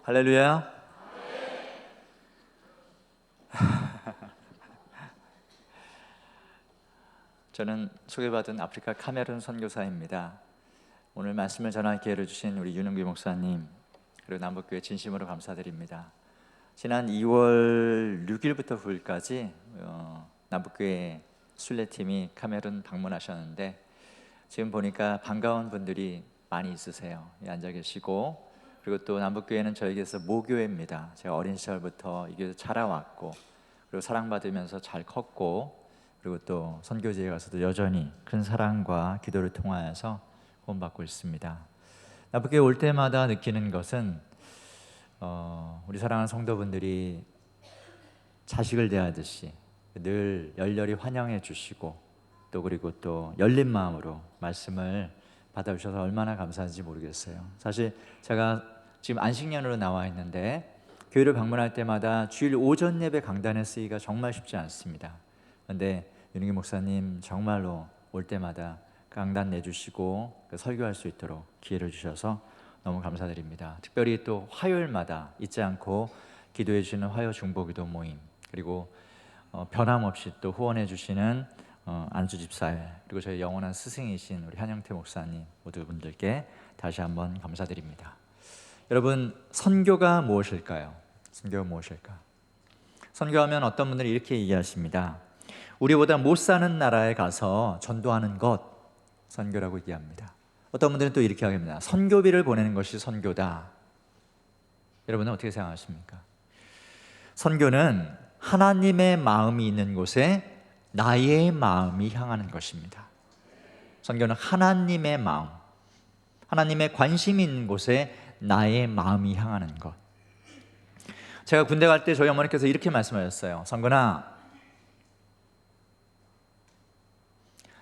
할렐루야. 저는 소개받은 아프리카 카메룬 선교사입니다. 오늘 말씀을 전할 기회를 주신 우리 윤은규 목사님 그리고 남북교회 진심으로 감사드립니다. 지난 2월 6일부터 9일까지 남북교회 순례팀이 카메룬 방문하셨는데 지금 보니까 반가운 분들이 많이 있으세요. 앉아 계시고, 그리고 또 남북교회는 저에게서 모교회입니다. 제가 어린 시절부터 이 교회에서 자라왔고, 그리고 사랑받으면서 잘 컸고, 그리고 또 선교지에 가서도 여전히 큰 사랑과 기도를 통하여서 구원받고 있습니다. 남북교회 올 때마다 느끼는 것은 우리 사랑하는 성도분들이 자식을 대하듯이 늘 열렬히 환영해 주시고, 또 그리고 또 열린 마음으로 말씀을 받아주셔서 얼마나 감사한지 모르겠어요. 사실 제가 지금 안식년으로 나와 있는데 교회를 방문할 때마다 주일 오전 예배 강단에 쓰기가 정말 쉽지 않습니다. 그런데 윤은기 목사님 정말로 올 때마다 강단 내주시고 설교할 수 있도록 기회를 주셔서 너무 감사드립니다. 특별히 또 화요일마다 잊지 않고 기도해 주시는 화요 중보기도 모임, 그리고 변함없이 또 후원해 주시는 안수 집사회, 그리고 저희 영원한 스승이신 우리 한영태 목사님 모두 분들께 다시 한번 감사드립니다. 여러분, 선교가 무엇일까요? 선교가 무엇일까? 선교하면 어떤 분들이 이렇게 얘기하십니다. 우리보다 못 사는 나라에 가서 전도하는 것, 선교라고 얘기합니다. 어떤 분들은 또 이렇게 하겠습니다. 선교비를 보내는 것이 선교다. 여러분은 어떻게 생각하십니까? 선교는 하나님의 마음이 있는 곳에 나의 마음이 향하는 것입니다. 선교는 하나님의 마음, 하나님의 관심이 있는 곳에 나의 마음이 향하는 것. 제가 군대 갈 때 저희 어머니께서 이렇게 말씀하셨어요. 성근아,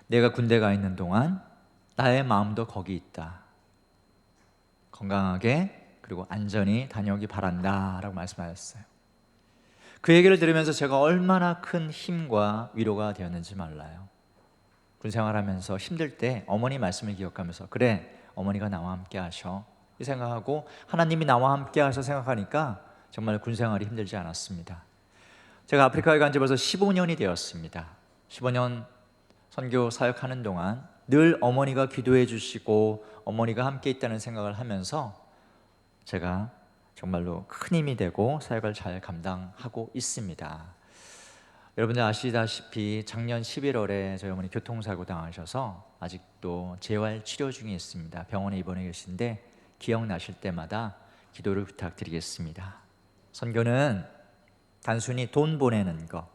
내가 군대 가 있는 동안 나의 마음도 거기 있다. 건강하게 그리고 안전히 다녀오기 바란다 라고 말씀하셨어요. 그 얘기를 들으면서 제가 얼마나 큰 힘과 위로가 되었는지 몰라요. 군생활하면서 힘들 때 어머니 말씀을 기억하면서 그래, 어머니가 나와 함께 하셔 이 생각하고 하나님이 나와 함께 하셔 생각하니까 정말 군생활이 힘들지 않았습니다. 제가 아프리카에 간 지 벌써 15년이 되었습니다. 15년 선교 사역하는 동안 늘 어머니가 기도해 주시고 어머니가 함께 있다는 생각을 하면서 제가 정말로 큰 힘이 되고 사역을 잘 감당하고 있습니다. 여러분들 아시다시피 작년 11월에 저희 어머니 교통사고 당하셔서 아직도 재활 치료 중에 있습니다. 병원에 입원해 계신데 기억나실 때마다 기도를 부탁드리겠습니다. 선교는 단순히 돈 보내는 것,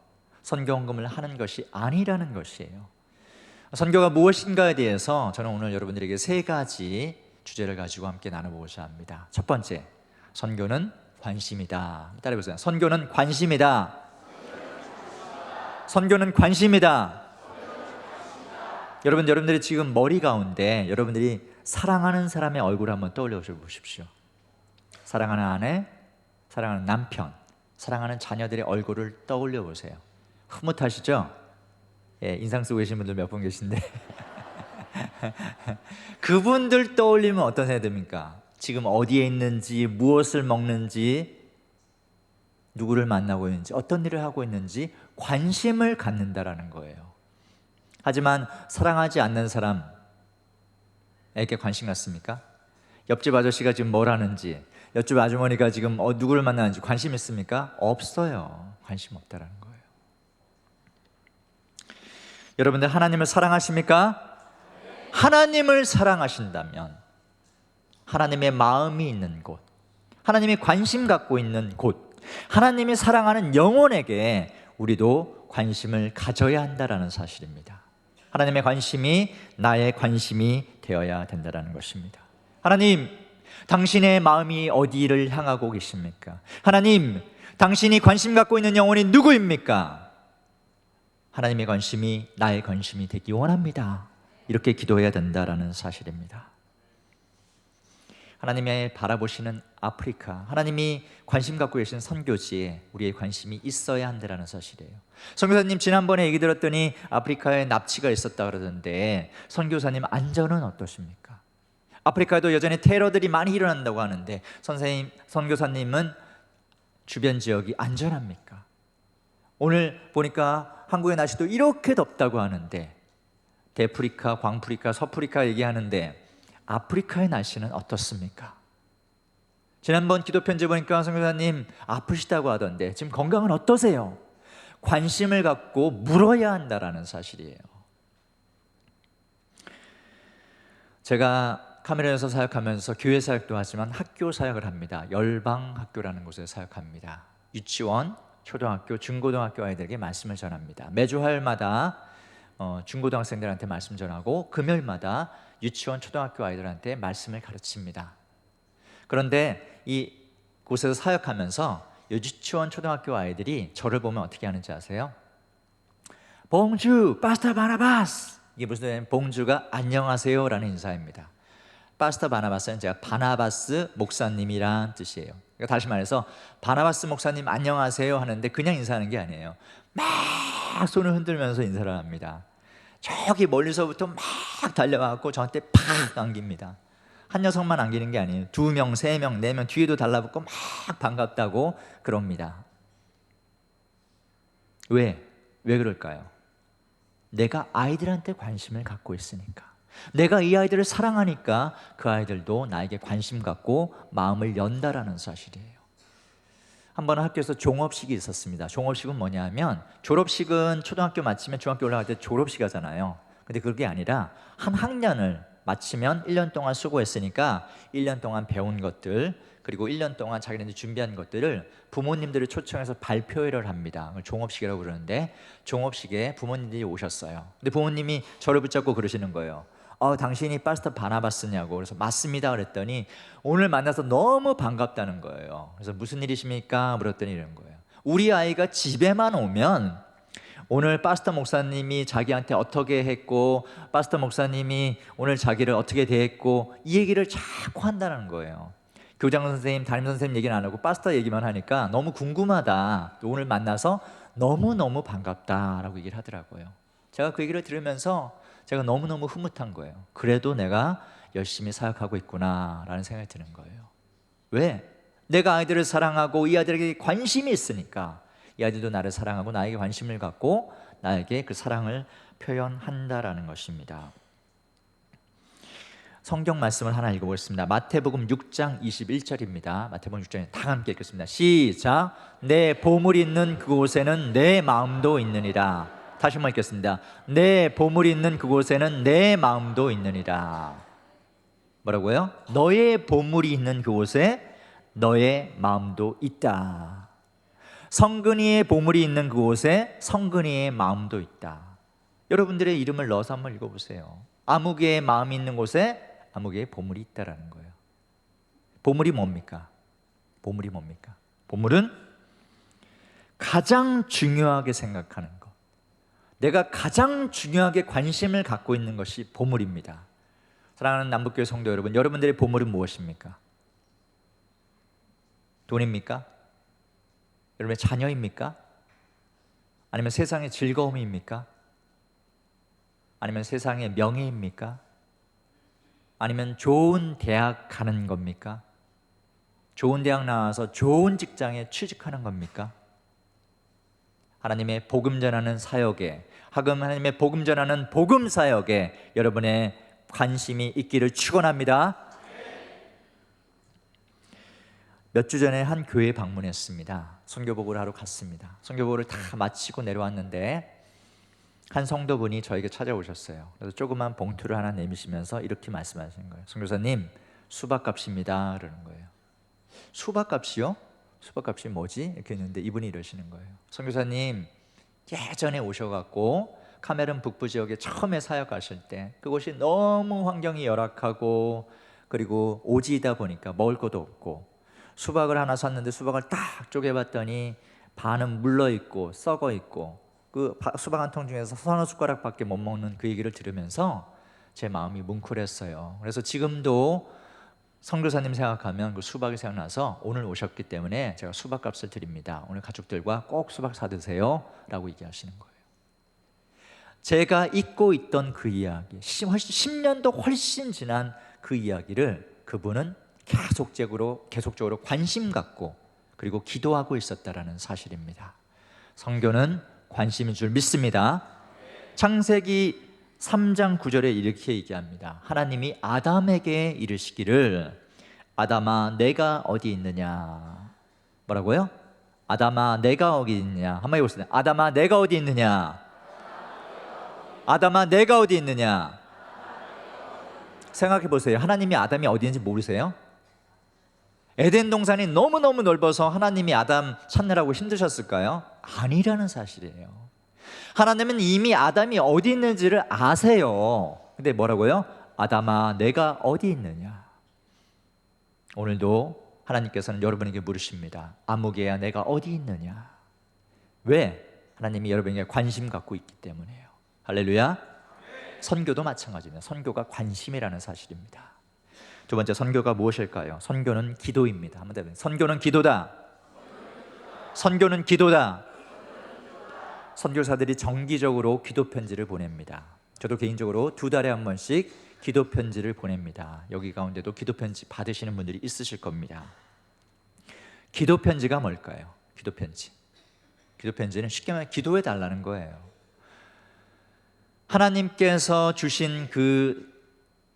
선교헌금을 하는 것이 아니라는 것이에요. 선교가 무엇인가에 대해서 저는 오늘 여러분들에게 세 가지 주제를 가지고 함께 나눠보고자 합니다. 첫 번째, 선교는 관심이다. 따라해보세요. 선교는 관심이다. 선교는 관심이다. 여러분들이 지금 머리 가운데 여러분들이 사랑하는 사람의 얼굴을 한번 떠올려 보십시오. 사랑하는 아내, 사랑하는 남편, 사랑하는 자녀들의 얼굴을 떠올려 보세요. 흐뭇하시죠? 예, 인상 쓰고 계신 분들 몇 분 계신데 그분들 떠올리면 어떤 생각이 듭니까? 지금 어디에 있는지, 무엇을 먹는지, 누구를 만나고 있는지, 어떤 일을 하고 있는지 관심을 갖는다라는 거예요. 하지만 사랑하지 않는 사람에게 관심 갖습니까? 옆집 아저씨가 지금 뭘 하는지, 옆집 아주머니가 지금 누구를 만나는지 관심 있습니까? 없어요. 관심 없다라는 거예요. 여러분들 하나님을 사랑하십니까? 하나님을 사랑하신다면 하나님의 마음이 있는 곳, 하나님이 관심 갖고 있는 곳, 하나님이 사랑하는 영혼에게 우리도 관심을 가져야 한다는 사실입니다. 하나님의 관심이 나의 관심이 되어야 된다는 것입니다. 하나님, 당신의 마음이 어디를 향하고 계십니까? 하나님, 당신이 관심 갖고 있는 영혼이 누구입니까? 하나님의 관심이 나의 관심이 되기 원합니다. 이렇게 기도해야 된다는 사실입니다. 하나님의 바라보시는 아프리카, 하나님이 관심 갖고 계신 선교지에 우리의 관심이 있어야 한다는 사실이에요. 선교사님, 지난번에 얘기 들었더니 아프리카에 납치가 있었다 그러던데 선교사님 안전은 어떠십니까? 아프리카에도 여전히 테러들이 많이 일어난다고 하는데 선교사님은 주변 지역이 안전합니까? 오늘 보니까 한국의 날씨도 이렇게 덥다고 하는데 대프리카, 광프리카, 서프리카 얘기하는데 아프리카의 날씨는 어떻습니까? 지난번 기도 편지 보니까 선교사님 아프시다고 하던데 지금 건강은 어떠세요? 관심을 갖고 물어야 한다라는 사실이에요. 제가 카메라에서 사역하면서 교회 사역도 하지만 학교 사역을 합니다. 열방학교라는 곳에 사역합니다. 유치원, 초등학교, 중고등학교 아이들에게 말씀을 전합니다. 매주 화요일마다 중고등학생들한테 말씀 전하고 금요일마다 유치원, 초등학교 아이들한테 말씀을 가르칩니다. 그런데 이 곳에서 사역하면서 유치원, 초등학교 아이들이 저를 보면 어떻게 하는지 아세요? 봉주, 파스타 바나바스. 이게 무슨 봉주가 안녕하세요 라는 인사입니다. 파스타 바나바스는 제가 바나바스 목사님이란 뜻이에요. 그러니까 다시 말해서 바나바스 목사님 안녕하세요 하는데 그냥 인사하는 게 아니에요. 막 손을 흔들면서 인사를 합니다. 저기 멀리서부터 막 달려와서 저한테 팍 안깁니다. 한 녀석만 안기는 게 아니에요. 2명, 3명, 4명 뒤에도 달라붙고 막 반갑다고 그럽니다. 왜 그럴까요? 내가 아이들한테 관심을 갖고 있으니까, 내가 이 아이들을 사랑하니까 그 아이들도 나에게 관심 갖고 마음을 연다라는 사실이에요. 한번 학교에서 종업식이 있었습니다. 종업식은 뭐냐면 졸업식은 초등학교 마치면 중학교 올라갈 때 졸업식 하잖아요. 근데 그게 아니라 한 학년을 마치면 1년 동안 수고했으니까 1년 동안 배운 것들, 그리고 1년 동안 자기네들이 준비한 것들을 부모님들을 초청해서 발표회를 합니다. 종업식이라고 그러는데 종업식에 부모님들이 오셨어요. 근데 부모님이 저를 붙잡고 그러시는 거예요. 당신이 파스타 바나바스냐고. 그래서 맞습니다 그랬더니 오늘 만나서 너무 반갑다는 거예요. 그래서 무슨 일이십니까? 물었더니 이런 거예요. 우리 아이가 집에만 오면 오늘 파스타 목사님이 자기한테 어떻게 했고, 파스타 목사님이 오늘 자기를 어떻게 대했고, 이 얘기를 자꾸 한다는 거예요. 교장 선생님, 담임 선생님 얘기는 안 하고 파스타 얘기만 하니까 너무 궁금하다, 오늘 만나서 너무너무 반갑다라고 얘기를 하더라고요. 제가 그 얘기를 들으면서 제가 너무너무 흐뭇한 거예요. 그래도 내가 열심히 사역하고 있구나라는 생각이 드는 거예요. 왜? 내가 아이들을 사랑하고 이 아이들에게 관심이 있으니까 이 아이들도 나를 사랑하고 나에게 관심을 갖고 나에게 그 사랑을 표현한다라는 것입니다. 성경 말씀을 하나 읽어보겠습니다. 마태복음 6장 21절입니다. 마태복음 6장에 다 함께 읽겠습니다. 시작. 내 보물이 있는 그곳에는 내 마음도 있느니라. 다시 한번 읽겠습니다. 내 보물이 있는 그곳에는 내 마음도 있느니라. 뭐라고요? 너의 보물이 있는 그곳에 너의 마음도 있다. 성근이의 보물이 있는 그곳에 성근이의 마음도 있다. 여러분들의 이름을 넣어서 한번 읽어보세요. 아무개의 마음이 있는 곳에 아무개의 보물이 있다라는 거예요. 보물이 뭡니까? 보물이 뭡니까? 보물은 가장 중요하게 생각하는 것, 내가 가장 중요하게 관심을 갖고 있는 것이 보물입니다. 사랑하는 남북교회 성도 여러분, 여러분들의 보물은 무엇입니까? 돈입니까? 여러분의 자녀입니까? 아니면 세상의 즐거움입니까? 아니면 세상의 명예입니까? 아니면 좋은 대학 가는 겁니까? 좋은 대학 나와서 좋은 직장에 취직하는 겁니까? 하나님의 복음 전하는 사역에, 하나님의 복음 전하는 복음 사역에 여러분의 관심이 있기를 축원합니다. 몇 주 전에 한 교회에 방문했습니다. 선교복을 하러 갔습니다. 선교복을 다 마치고 내려왔는데 한 성도분이 저에게 찾아오셨어요. 그래서 조그만 봉투를 하나 내미시면서 이렇게 말씀하시는 거예요. 선교사님, 수박값입니다. 그러는 거예요. 수박값이요? 수박값이 뭐지? 이렇게 했는데 이분이 이러시는 거예요. 선교사님, 예전에 오셔갖고 카메룬 북부 지역에 처음에 사역하실 때 그곳이 너무 환경이 열악하고 그리고 오지이다 보니까 먹을 것도 없고 수박을 하나 샀는데 수박을 딱 쪼개봤더니 반은 물러있고 썩어있고 그 수박 한 통 중에서 서너 숟가락밖에 못 먹는 그 얘기를 들으면서 제 마음이 뭉클했어요. 그래서 지금도 선교사님 생각하면 그 수박이 생각나서 오늘 오셨기 때문에 제가 수박값을 드립니다. 오늘 가족들과 꼭 수박 사드세요 라고 얘기하시는 거예요. 제가 잊고 있던 그 이야기, 10년도 훨씬 지난 그 이야기를 그분은 계속적으로 관심 갖고 그리고 기도하고 있었다라는 사실입니다. 선교는 관심인 줄 믿습니다. 창세기 3장 9절에 이렇게 얘기합니다. 하나님이 아담에게 이르시기를 아담아 내가 어디 있느냐. 뭐라고요? 아담아 내가 어디 있느냐. 한번 해보세요. 아담아 내가 어디 있느냐. 아담아 내가 어디 있느냐. 생각해 보세요. 하나님이 아담이 어디 있는지 모르세요? 에덴 동산이 너무너무 넓어서 하나님이 아담 찾느라고 힘드셨을까요? 아니라는 사실이에요. 하나님은 이미 아담이 어디 있는지를 아세요. 근데 뭐라고요? 아담아 내가 어디 있느냐. 오늘도 하나님께서는 여러분에게 물으십니다. 아무개야 내가 어디 있느냐. 왜? 하나님이 여러분에게 관심 갖고 있기 때문에요. 할렐루야. 선교도 마찬가지입니다. 선교가 관심이라는 사실입니다. 두 번째, 선교가 무엇일까요? 선교는 기도입니다. 한번 해보세요. 선교는 기도다. 선교는 기도다. 선교사들이 정기적으로 기도 편지를 보냅니다. 저도 개인적으로 2달에 한 번씩 기도 편지를 보냅니다. 여기 가운데도 기도 편지 받으시는 분들이 있으실 겁니다. 기도 편지가 뭘까요? 기도 편지. 기도 편지는 쉽게 말해 기도해 달라는 거예요. 하나님께서 주신 그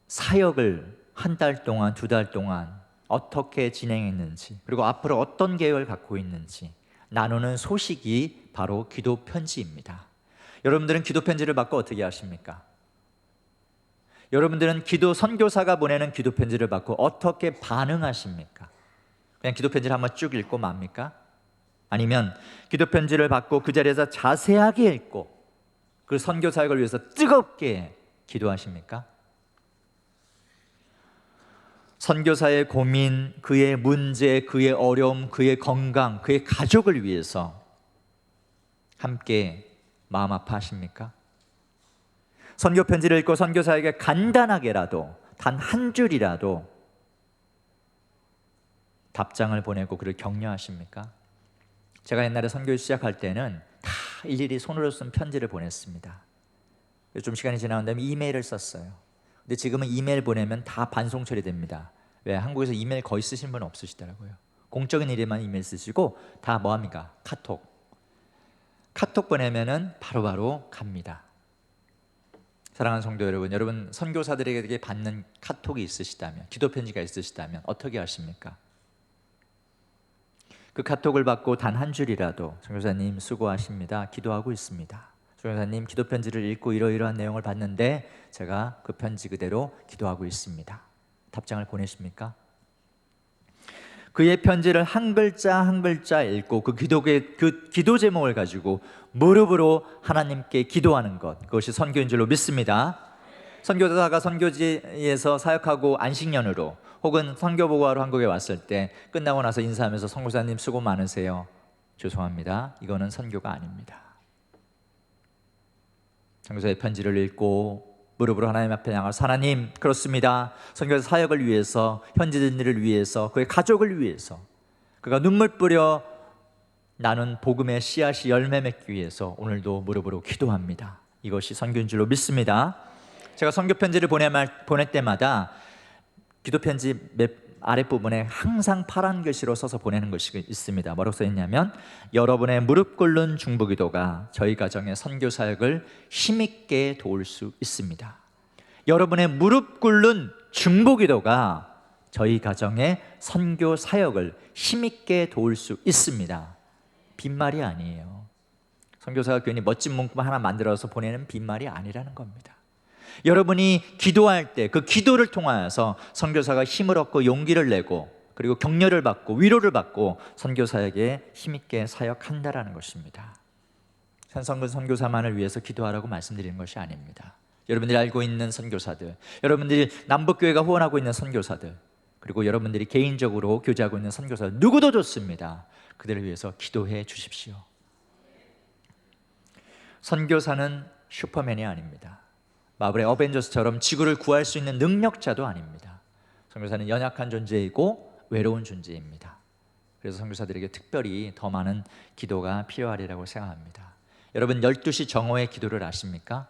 사역을 한 달 동안, 2달 동안 어떻게 진행했는지, 그리고 앞으로 어떤 계획을 갖고 있는지 나누는 소식이 바로 기도 편지입니다. 여러분들은 기도 편지를 받고 어떻게 하십니까? 여러분들은 선교사가 보내는 기도 편지를 받고 어떻게 반응하십니까? 그냥 기도 편지를 한번 쭉 읽고 맙니까? 아니면 기도 편지를 받고 그 자리에서 자세하게 읽고 그 선교 사역을 위해서 뜨겁게 기도하십니까? 선교사의 고민, 그의 문제, 그의 어려움, 그의 건강, 그의 가족을 위해서 함께 마음 아파하십니까? 선교 편지를 읽고 선교사에게 간단하게라도 단 한 줄이라도 답장을 보내고 그를 격려하십니까? 제가 옛날에 선교 시작할 때는 다 일일이 손으로 쓴 편지를 보냈습니다. 좀 시간이 지나는 다음에 이메일을 썼어요. 근데 지금은 이메일 보내면 다 반송 처리됩니다. 왜? 한국에서 이메일 거의 쓰시는 분 없으시더라고요. 공적인 일에만 이메일 쓰시고 다 뭐합니까? 카톡 보내면은 바로바로 갑니다. 사랑하는 성도 여러분, 여러분 선교사들에게 받는 카톡이 있으시다면, 기도 편지가 있으시다면 어떻게 하십니까? 그 카톡을 받고 단 한 줄이라도 선교사님 수고하십니다. 기도하고 있습니다. 선교사님 기도 편지를 읽고 이러이러한 내용을 봤는데 제가 그 편지 그대로 기도하고 있습니다. 답장을 보내십니까? 그의 편지를 한 글자 한 글자 읽고 그 기도 제목을 가지고 무릎으로 하나님께 기도하는 것, 그것이 선교인 줄로 믿습니다. 선교사가 선교지에서 사역하고 안식년으로 혹은 선교보고하러 한국에 왔을 때 끝나고 나서 인사하면서 선교사님 수고 많으세요. 죄송합니다. 이거는 선교가 아닙니다. 선교사의 편지를 읽고 무릎으로 하나님 앞에 향해서 하나님, 그렇습니다. 선교사 사역을 위해서, 현지인들을 위해서, 그의 가족을 위해서 그가 눈물 뿌려 나눈 복음의 씨앗이 열매 맺기 위해서 오늘도 무릎으로 기도합니다. 이것이 선교인 줄로 믿습니다. 제가 선교 편지를 보낼 때마다 기도 편지 아랫부분에 항상 파란 글씨로 써서 보내는 것이 있습니다. 뭐라고 써 있냐면, 여러분의 무릎 꿇는 중보기도가 저희 가정의 선교 사역을 힘있게 도울 수 있습니다. 여러분의 무릎 꿇는 중보기도가 저희 가정의 선교 사역을 힘있게 도울 수 있습니다. 빈말이 아니에요. 선교사가 괜히 멋진 문구 하나 만들어서 보내는 빈말이 아니라는 겁니다. 여러분이 기도할 때 그 기도를 통하여서 선교사가 힘을 얻고 용기를 내고 그리고 격려를 받고 위로를 받고 선교사에게 힘있게 사역한다라는 것입니다. 산성근 선교사만을 위해서 기도하라고 말씀드리는 것이 아닙니다. 여러분들이 알고 있는 선교사들, 여러분들이 남북교회가 후원하고 있는 선교사들, 그리고 여러분들이 개인적으로 교제하고 있는 선교사들 누구도 좋습니다. 그들을 위해서 기도해 주십시오. 선교사는 슈퍼맨이 아닙니다. 마블의 어벤져스처럼 지구를 구할 수 있는 능력자도 아닙니다. 선교사는 연약한 존재이고 외로운 존재입니다. 그래서 선교사들에게 특별히 더 많은 기도가 필요하리라고 생각합니다. 여러분 12시 정오의 기도를 아십니까?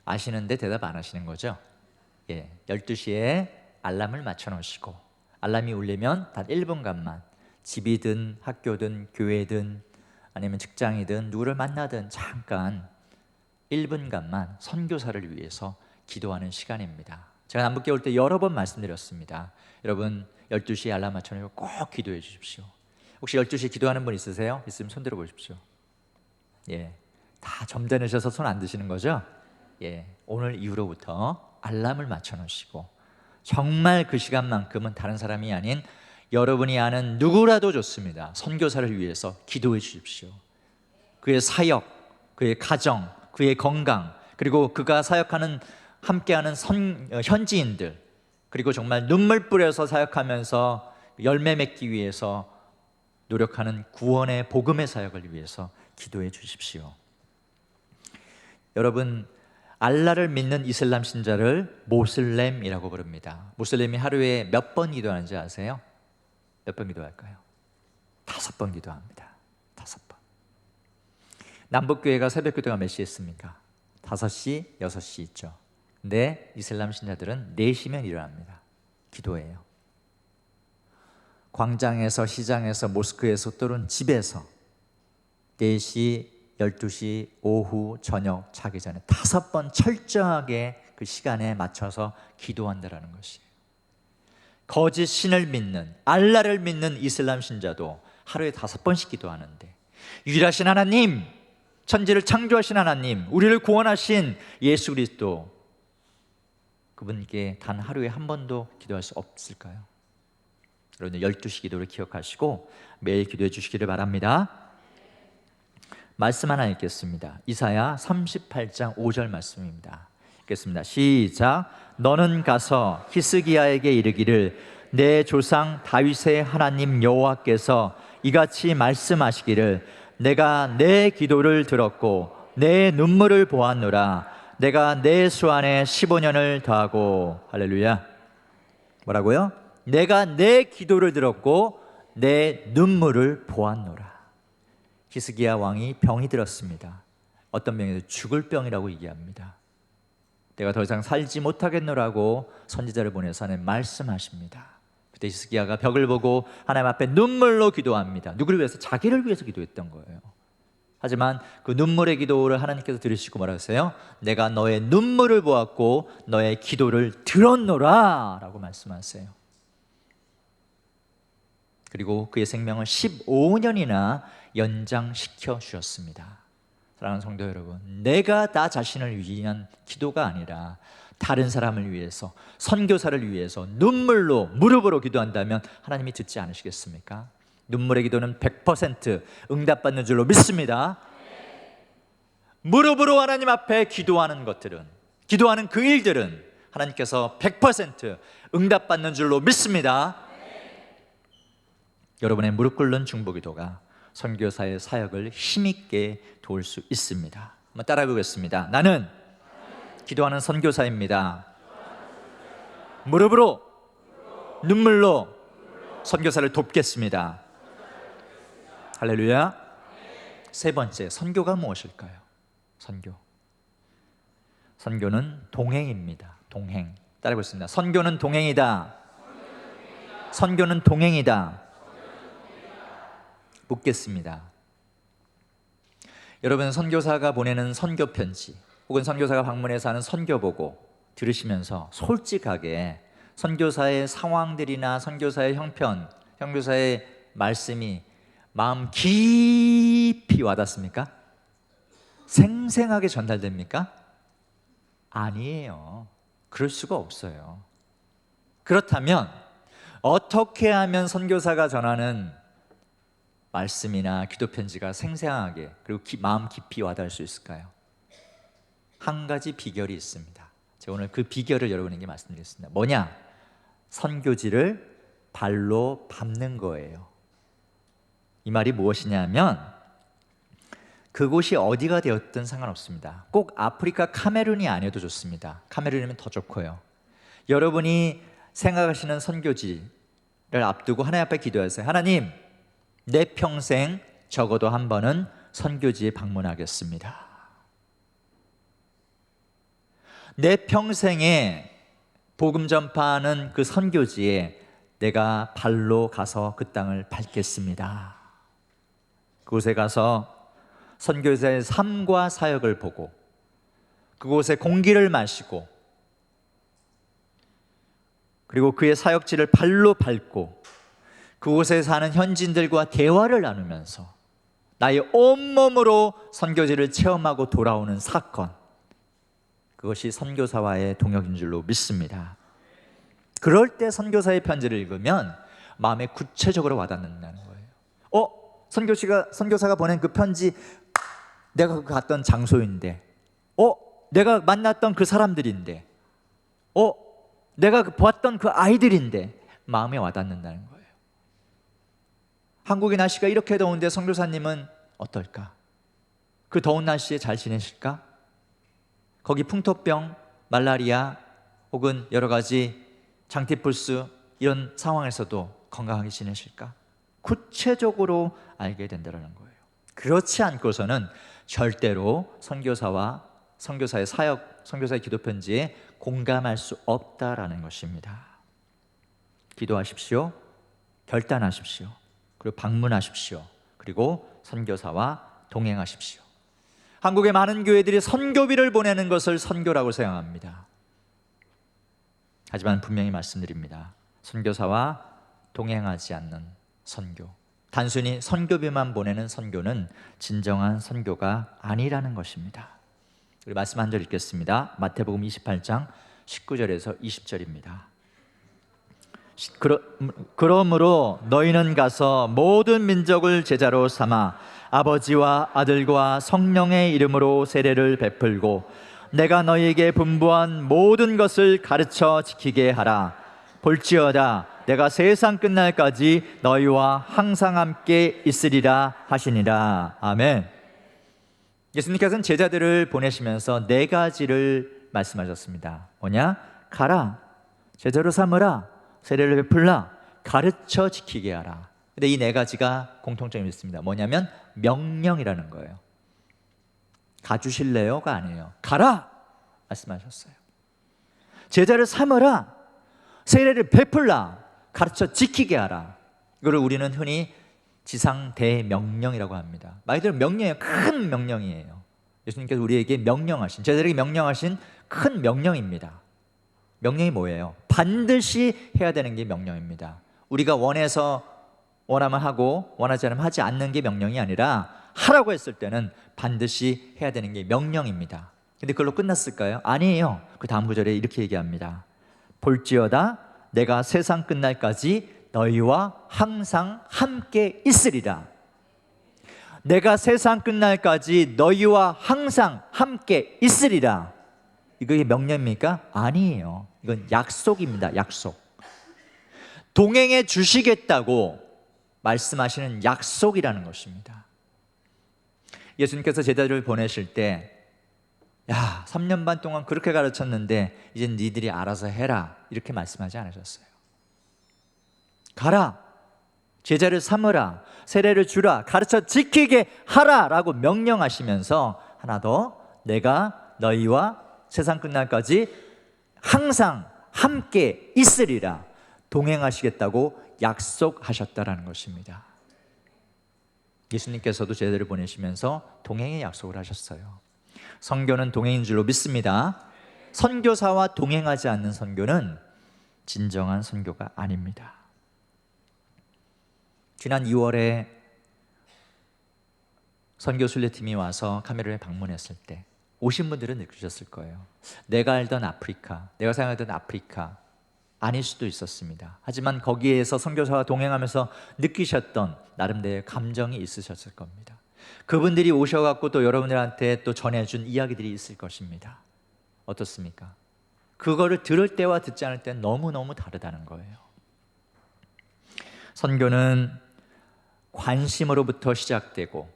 아시는데 대답 안 하시는 거죠? 12시에 알람을 맞춰 놓으시고 알람이 울리면 단 1분간만 집이든 학교든 교회든 아니면 직장이든 누구를 만나든 잠깐 1분간만 선교사를 위해서 기도하는 시간입니다. 제가 남북교회 올 때 여러 번 말씀드렸습니다. 여러분 12시에 알람 맞춰놓고 꼭 기도해 주십시오. 혹시 12시에 기도하는 분 있으세요? 있으면 손 들어 보십시오. 다 점잖으셔서 손 안 드시는 거죠? 오늘 이후로부터 알람을 맞춰 놓으시고 정말 그 시간만큼은 다른 사람이 아닌 여러분이 아는 누구라도 좋습니다. 선교사를 위해서 기도해 주십시오. 그의 사역, 그의 가정, 그의 건강, 그리고 그가 사역하는 함께하는 현지인들, 그리고 정말 눈물 뿌려서 사역하면서 열매 맺기 위해서 노력하는 구원의 복음의 사역을 위해서 기도해 주십시오. 여러분, 알라를 믿는 이슬람 신자를 모슬렘이라고 부릅니다. 모슬렘이 하루에 몇 번 기도하는지 아세요? 몇 번 기도할까요? 5번 기도합니다. 5번. 남북교회가 새벽 기도가 몇 시에 있습니까? 5시, 6시 있죠. 근데 이슬람 신자들은 4시면 일어납니다. 기도해요. 광장에서, 시장에서, 모스크에서, 또는 집에서 4시, 12시, 오후, 저녁 자기 전에 5번 철저하게 그 시간에 맞춰서 기도한다는 것이에요. 거짓 신을 믿는, 알라를 믿는 이슬람 신자도 하루에 5번씩 기도하는데, 유일하신 하나님, 천지를 창조하신 하나님, 우리를 구원하신 예수 그리스도, 그분께 단 하루에 한 번도 기도할 수 없을까요? 여러분 12시 기도를 기억하시고 매일 기도해 주시기를 바랍니다. 말씀 하나 읽겠습니다. 이사야 38장 5절 말씀입니다. 읽겠습니다. 시작. 너는 가서 히스기야에게 이르기를 내 조상 다윗의 하나님 여호와께서 이같이 말씀하시기를 내가 내 기도를 들었고 내 눈물을 보았노라. 내가 내 수 안에 15년을 더하고. 할렐루야. 뭐라고요? 내가 내 기도를 들었고 내 눈물을 보았노라. 히스기야 왕이 병이 들었습니다. 어떤 병이죠? 죽을 병이라고 얘기합니다. 내가 더 이상 살지 못하겠노라고 선지자를 보내서 하나님 말씀하십니다. 그때 히스기야가 벽을 보고 하나님 앞에 눈물로 기도합니다. 누구를 위해서? 자기를 위해서 기도했던 거예요. 하지만 그 눈물의 기도를 하나님께서 들으시고 뭐라 하세요? 내가 너의 눈물을 보았고 너의 기도를 들었노라 라고 말씀하세요. 그리고 그의 생명을 15년이나 연장시켜 주셨습니다. 사랑하는 성도 여러분, 내가 나 자신을 위한 기도가 아니라 다른 사람을 위해서, 선교사를 위해서 눈물로, 무릎으로 기도한다면 하나님이 듣지 않으시겠습니까? 눈물의 기도는 100% 응답받는 줄로 믿습니다. 무릎으로 하나님 앞에 기도하는 것들은, 기도하는 그 일들은 하나님께서 100% 응답받는 줄로 믿습니다. 여러분의 무릎 꿇는 중보기도가 선교사의 사역을 힘있게 도울 수 있습니다. 한번 따라해 보겠습니다. 나는 기도하는 선교사입니다. 무릎으로, 눈물로 선교사를 돕겠습니다. 할렐루야. 세 번째, 선교가 무엇일까요? 선교는 동행입니다. 동행. 따라해 보겠습니다. 선교는 동행이다. 선교는 동행이다. 묻겠습니다. 여러분, 선교사가 보내는 선교 편지 혹은 선교사가 방문해서 하는 선교 보고 들으시면서 솔직하게 선교사의 상황들이나 선교사의 형편, 선교사의 말씀이 마음 깊이 와닿습니까? 생생하게 전달됩니까? 아니에요. 그럴 수가 없어요. 그렇다면 어떻게 하면 선교사가 전하는 말씀이나 기도 편지가 생생하게 그리고 마음 깊이 와닿을 수 있을까요? 한 가지 비결이 있습니다. 제가 오늘 그 비결을 여러분에게 말씀드리겠습니다. 뭐냐? 선교지를 발로 밟는 거예요. 이 말이 무엇이냐면 그곳이 어디가 되었든 상관없습니다. 꼭 아프리카 카메룬이 아니어도 좋습니다. 카메룬이면 더 좋고요. 여러분이 생각하시는 선교지를 앞두고 하나님 앞에 기도하세요. 하나님, 내 평생 적어도 한 번은 선교지에 방문하겠습니다. 내 평생에 복음 전파하는 그 선교지에 내가 발로 가서 그 땅을 밟겠습니다. 그곳에 가서 선교사의 삶과 사역을 보고 그곳의 공기를 마시고 그리고 그의 사역지를 발로 밟고 그곳에 사는 현지인들과 대화를 나누면서 나의 온몸으로 선교지를 체험하고 돌아오는 사건, 그것이 선교사와의 동역인 줄로 믿습니다. 그럴 때 선교사의 편지를 읽으면 마음에 구체적으로 와닿는다는 거예요. 선교사가 보낸 그 편지, 내가 갔던 장소인데, 내가 만났던 그 사람들인데, 내가 보았던 그 아이들인데 마음에 와닿는다는 거예요. 한국의 날씨가 이렇게 더운데 선교사님은 어떨까? 그 더운 날씨에 잘 지내실까? 거기 풍토병, 말라리아 혹은 여러 가지 장티푸스 이런 상황에서도 건강하게 지내실까? 구체적으로 알게 된다는 거예요. 그렇지 않고서는 절대로 선교사의 사역, 선교사의 기도 편지에 공감할 수 없다라는 것입니다. 기도하십시오. 결단하십시오. 그리고 방문하십시오. 그리고 선교사와 동행하십시오. 한국의 많은 교회들이 선교비를 보내는 것을 선교라고 생각합니다. 하지만 분명히 말씀드립니다. 선교사와 동행하지 않는 선교, 단순히 선교비만 보내는 선교는 진정한 선교가 아니라는 것입니다. 우리 말씀 한 절 읽겠습니다. 마태복음 28장 19절에서 20절입니다. 그러므로 너희는 가서 모든 민족을 제자로 삼아 아버지와 아들과 성령의 이름으로 세례를 베풀고 내가 너희에게 분부한 모든 것을 가르쳐 지키게 하라. 볼지어다 내가 세상 끝날까지 너희와 항상 함께 있으리라 하시니라. 아멘. 예수님께서는 제자들을 보내시면서 네 가지를 말씀하셨습니다. 뭐냐? 가라, 제자로 삼으라, 세례를 베풀라, 가르쳐 지키게 하라. 근데 이 네 가지가 공통점이 있습니다. 뭐냐면 명령이라는 거예요. 가주실래요가 아니에요. 가라 말씀하셨어요. 제자를 삼으라, 세례를 베풀라, 가르쳐 지키게 하라. 이거를 우리는 흔히 지상 대명령이라고 합니다. 말 그대로 명령이에요. 큰 명령이에요. 예수님께서 우리에게 명령하신, 제자들에게 명령하신 큰 명령입니다. 명령이 뭐예요? 반드시 해야 되는 게 명령입니다. 우리가 원하면 하고 원하지 않으면 하지 않는 게 명령이 아니라 하라고 했을 때는 반드시 해야 되는 게 명령입니다. 근데 그걸로 끝났을까요? 아니에요. 그 다음 구절에 이렇게 얘기합니다. 볼지어다 내가 세상 끝날까지 너희와 항상 함께 있으리라. 내가 세상 끝날까지 너희와 항상 함께 있으리라. 이게 명령입니까? 아니에요. 이건 약속입니다. 약속. 동행해 주시겠다고 말씀하시는 약속이라는 것입니다. 예수님께서 제자들을 보내실 때 3년 반 동안 그렇게 가르쳤는데 이제 니들이 알아서 해라 이렇게 말씀하지 않으셨어요. 가라, 제자를 삼으라, 세례를 주라, 가르쳐 지키게 하라 라고 명령하시면서 하나 더, 내가 너희와 세상 끝날까지 항상 함께 있으리라, 동행하시겠다고 약속하셨다라는 것입니다. 예수님께서도 제자들을 보내시면서 동행의 약속을 하셨어요. 선교는 동행인 줄로 믿습니다. 선교사와 동행하지 않는 선교는 진정한 선교가 아닙니다. 지난 2월에 선교순례팀이 와서 카메루에 방문했을 때 오신 분들은 느끼셨을 거예요. 내가 알던 아프리카, 내가 생각하던 아프리카 아닐 수도 있었습니다. 하지만 거기에서 선교사와 동행하면서 느끼셨던 나름대로의 감정이 있으셨을 겁니다. 그분들이 오셔갖고 또 여러분들한테 또 전해준 이야기들이 있을 것입니다. 어떻습니까? 그거를 들을 때와 듣지 않을 때 너무너무 다르다는 거예요. 선교는 관심으로부터 시작되고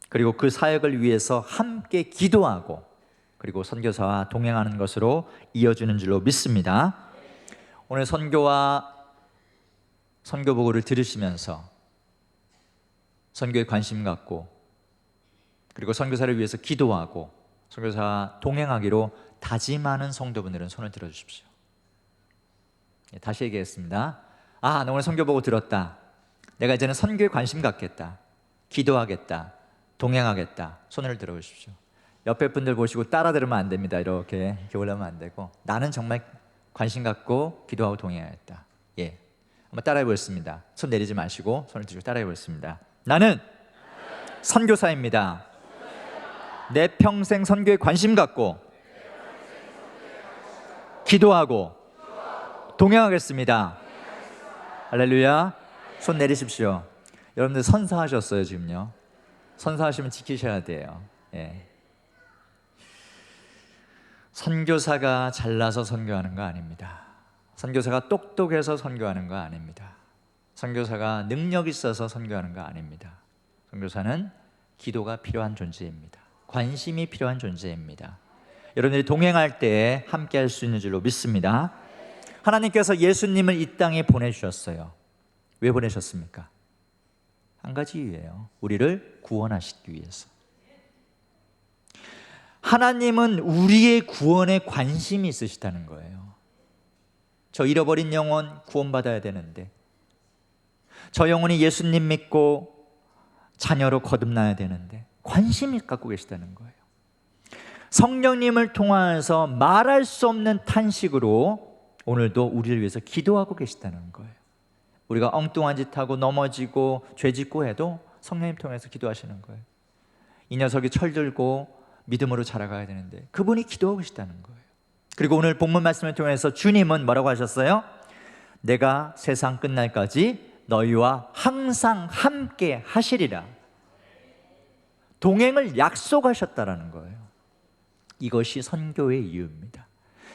그리고 그 사역을 위해서 함께 기도하고 그리고 선교사와 동행하는 것으로 이어지는 줄로 믿습니다. 오늘 선교와 선교보고를 들으시면서 선교에 관심 갖고 그리고 선교사를 위해서 기도하고 선교사와 동행하기로 다짐하는 성도분들은 손을 들어주십시오. 다시 얘기했습니다. 나 오늘 선교 보고 들었다. 내가 이제는 선교에 관심 갖겠다. 기도하겠다. 동행하겠다. 손을 들어보십시오. 옆에 분들 보시고 따라 들으면 안 됩니다. 이렇게 올라오면 안 되고, 나는 정말 관심 갖고 기도하고 동행하겠다. 한번 따라해 보겠습니다. 손 내리지 마시고 손을 들고 따라해 보겠습니다. 나는 선교사입니다. 내 평생 선교에 관심 갖고 기도하고 동행하겠습니다. 할렐루야. 손 내리십시오. 여러분들 선사하셨어요. 지금요. 선사하시면 지키셔야 돼요. 선교사가 잘나서 선교하는 거 아닙니다. 선교사가 똑똑해서 선교하는 거 아닙니다. 선교사가 능력 있어서 선교하는 거 아닙니다. 선교사는 기도가 필요한 존재입니다. 관심이 필요한 존재입니다. 여러분들이 동행할 때 함께 할 수 있는 줄로 믿습니다. 하나님께서 예수님을 이 땅에 보내주셨어요. 왜 보내셨습니까? 한 가지 이유예요. 우리를 구원하시기 위해서. 하나님은 우리의 구원에 관심이 있으시다는 거예요. 저 잃어버린 영혼 구원받아야 되는데, 저 영혼이 예수님 믿고 자녀로 거듭나야 되는데 관심이 갖고 계시다는 거예요. 성령님을 통하여서 말할 수 없는 탄식으로 오늘도 우리를 위해서 기도하고 계시다는 거예요. 우리가 엉뚱한 짓 하고 넘어지고 죄 짓고 해도 성령님 통해서 기도하시는 거예요. 이 녀석이 철들고 믿음으로 자라가야 되는데 그분이 기도하고 계시다는 거예요. 그리고 오늘 본문 말씀을 통해서 주님은 뭐라고 하셨어요? 내가 세상 끝날까지 너희와 항상 함께 하시리라. 동행을 약속하셨다라는 거예요. 이것이 선교의 이유입니다.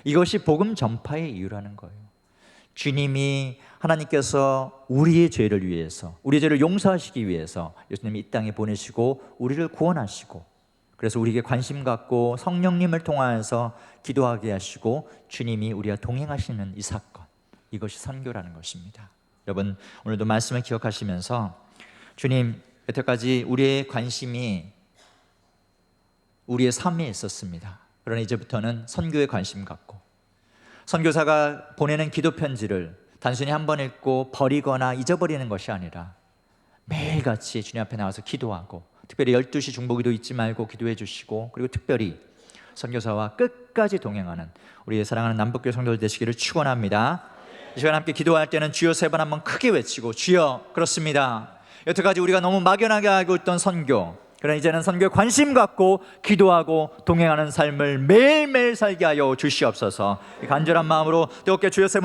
이것이 복음 전파의 이유라는 거예요. 주님이, 하나님께서 우리의 죄를 위해서, 우리의 죄를 용서하시기 위해서 예수님이 이 땅에 보내시고 우리를 구원하시고, 그래서 우리에게 관심 갖고 성령님을 통하여서 기도하게 하시고 주님이 우리와 동행하시는 이 사건, 이것이 선교라는 것입니다. 여러분, 오늘도 말씀을 기억하시면서 주님, 여태까지 우리의 관심이 우리의 삶에 있었습니다. 그러나 이제부터는 선교에 관심 갖고, 선교사가 보내는 기도 편지를 단순히 한 번 읽고 버리거나 잊어버리는 것이 아니라 매일같이 주님 앞에 나와서 기도하고, 특별히 12시 중보기도 잊지 말고 기도해 주시고, 그리고 특별히 선교사와 끝까지 동행하는 우리의 사랑하는 남북교회 성도들 되시기를 축원합니다. 이 시간 함께 기도할 때는 주여 세 번 한번 크게 외치고, 주여, 그렇습니다. 여태까지 우리가 너무 막연하게 알고 있던 선교, 그러나 이제는 선교에 관심 갖고 기도하고 동행하는 삶을 매일매일 살게 하여 주시옵소서. 간절한 마음으로 뜨겁게 주여 세 번